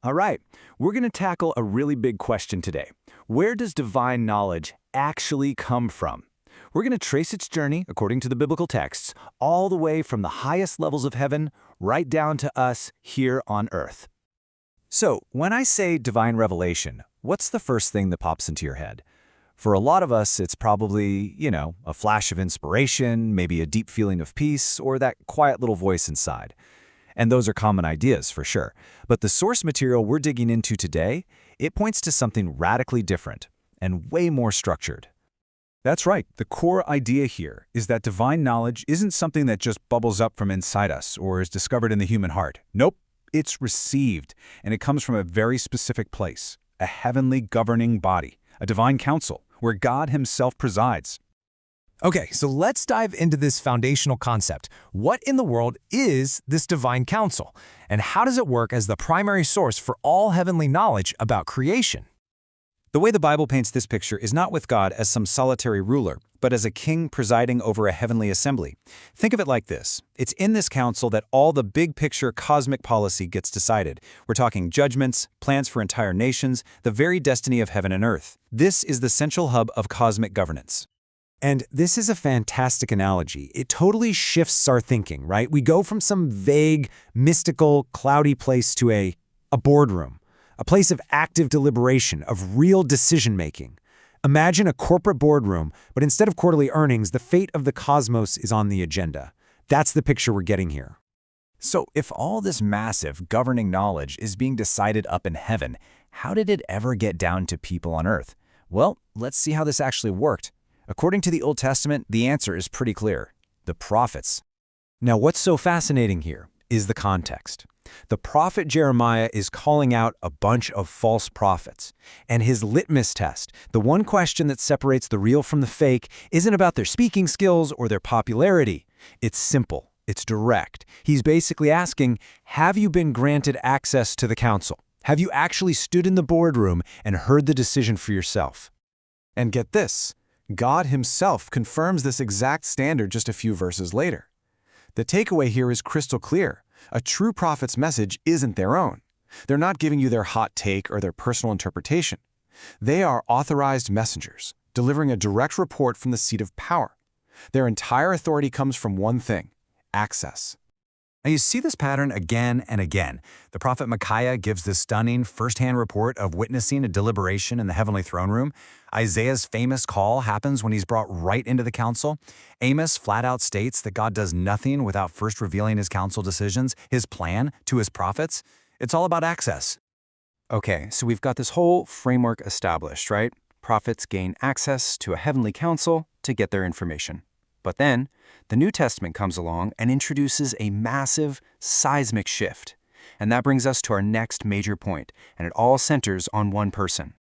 All right, we're going to tackle a really big question today. Where does divine knowledge actually come from? We're going to trace its journey, according to the biblical texts, all the way from the highest levels of heaven right down to us here on earth. So, when I say divine revelation, what's the first thing that pops into your head? For a lot of us, it's probably, a flash of inspiration, maybe a deep feeling of peace, or that quiet little voice inside. And those are common ideas, for sure. But the source material we're digging into today, it points to something radically different and way more structured. That's right. The core idea here is that divine knowledge isn't something that just bubbles up from inside us or is discovered in the human heart. Nope, it's received, and it comes from a very specific place, a heavenly governing body, a divine council, where God himself presides. Okay, so let's dive into this foundational concept. What in the world is this divine council? And how does it work as the primary source for all heavenly knowledge about creation? The way the Bible paints this picture is not with God as some solitary ruler, but as a king presiding over a heavenly assembly. Think of it like this. It's in this council that all the big picture cosmic policy gets decided. We're talking judgments, plans for entire nations, the very destiny of heaven and earth. This is the central hub of cosmic governance. And this is a fantastic analogy. It totally shifts our thinking, right? We go from some vague, mystical, cloudy place to a boardroom, a place of active deliberation, of real decision-making. Imagine a corporate boardroom, but instead of quarterly earnings, the fate of the cosmos is on the agenda. That's the picture we're getting here. So if all this massive governing knowledge is being decided up in heaven, how did it ever get down to people on earth? Well, let's see how this actually worked. According to the Old Testament, the answer is pretty clear: the prophets. Now, what's so fascinating here is the context. The prophet Jeremiah is calling out a bunch of false prophets. And his litmus test, the one question that separates the real from the fake, isn't about their speaking skills or their popularity. It's simple. It's direct. He's basically asking, have you been granted access to the council? Have you actually stood in the boardroom and heard the decision for yourself? And get this, God himself confirms this exact standard just a few verses later. The takeaway here is crystal clear. A true prophet's message isn't their own. They're not giving you their hot take or their personal interpretation. They are authorized messengers, delivering a direct report from the seat of power. Their entire authority comes from one thing: access. Now you see this pattern again and again. The prophet Micaiah gives this stunning first-hand report of witnessing a deliberation in the heavenly throne room. Isaiah's famous call happens when he's brought right into the council. Amos flat out states that God does nothing without first revealing his council decisions, his plan, to his prophets. It's all about access. Okay, so we've got this whole framework established, right? Prophets gain access to a heavenly council to get their information. But then, the New Testament comes along and introduces a massive, seismic shift. And that brings us to our next major point, and it all centers on one person.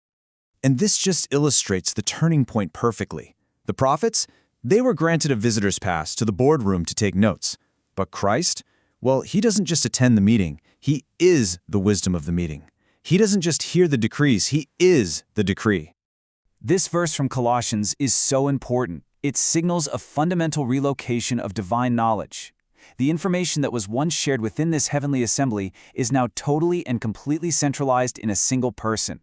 And this just illustrates the turning point perfectly. The prophets, they were granted a visitor's pass to the boardroom to take notes. But Christ, well, he doesn't just attend the meeting. He is the wisdom of the meeting. He doesn't just hear the decrees. He is the decree. This verse from Colossians is so important. It signals a fundamental relocation of divine knowledge. The information that was once shared within this heavenly assembly is now totally and completely centralized in a single person.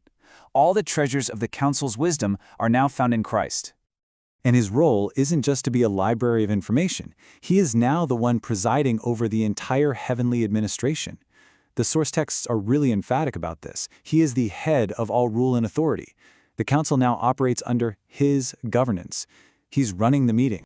All the treasures of the council's wisdom are now found in Christ. And his role isn't just to be a library of information. He is now the one presiding over the entire heavenly administration. The source texts are really emphatic about this. He is the head of all rule and authority. The council now operates under his governance. He's running the meeting.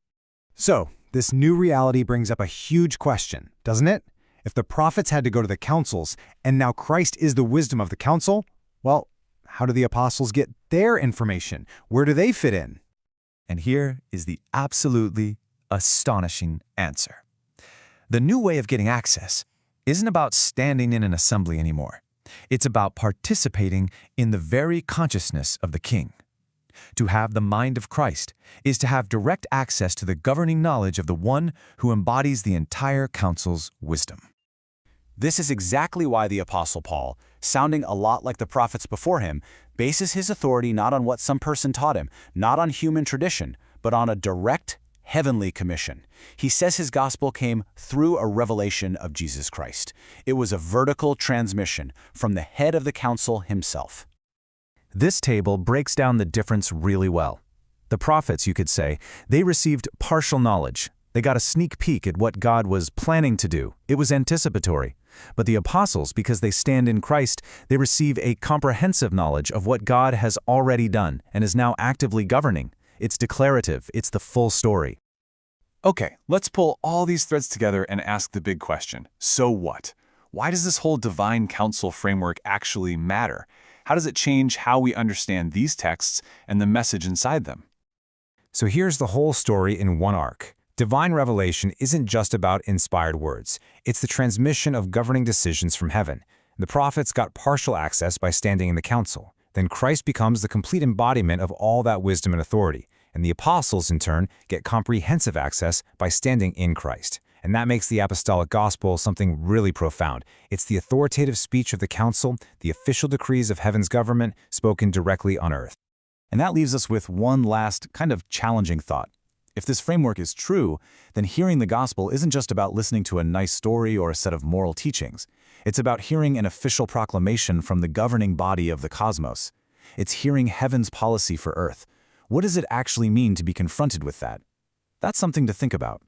So, this new reality brings up a huge question, doesn't it? If the prophets had to go to the councils, and now Christ is the wisdom of the council, well, how do the apostles get their information? Where do they fit in? And here is the absolutely astonishing answer. The new way of getting access isn't about standing in an assembly anymore. It's about participating in the very consciousness of the King. To have the mind of Christ is to have direct access to the governing knowledge of the one who embodies the entire council's wisdom. This is exactly why the Apostle Paul, sounding a lot like the prophets before him, bases his authority not on what some person taught him, not on human tradition, but on a direct, heavenly commission. He says his gospel came through a revelation of Jesus Christ. It was a vertical transmission from the head of the council himself. This table breaks down the difference really well. The prophets, you could say, they received partial knowledge. They got a sneak peek at what God was planning to do. It was anticipatory. But the apostles, because they stand in Christ, they receive a comprehensive knowledge of what God has already done and is now actively governing. It's declarative. It's the full story. Okay, let's pull all these threads together and ask the big question. So what? Why does this whole divine counsel framework actually matter? How does it change how we understand these texts and the message inside them? So here's the whole story in one arc. Divine revelation isn't just about inspired words. It's the transmission of governing decisions from heaven. The prophets got partial access by standing in the council. Then Christ becomes the complete embodiment of all that wisdom and authority. And the apostles, in turn, get comprehensive access by standing in Christ. And that makes the apostolic gospel something really profound. It's the authoritative speech of the council, the official decrees of heaven's government spoken directly on earth. And that leaves us with one last kind of challenging thought. If this framework is true, then hearing the gospel isn't just about listening to a nice story or a set of moral teachings. It's about hearing an official proclamation from the governing body of the cosmos. It's hearing heaven's policy for earth. What does it actually mean to be confronted with that? That's something to think about.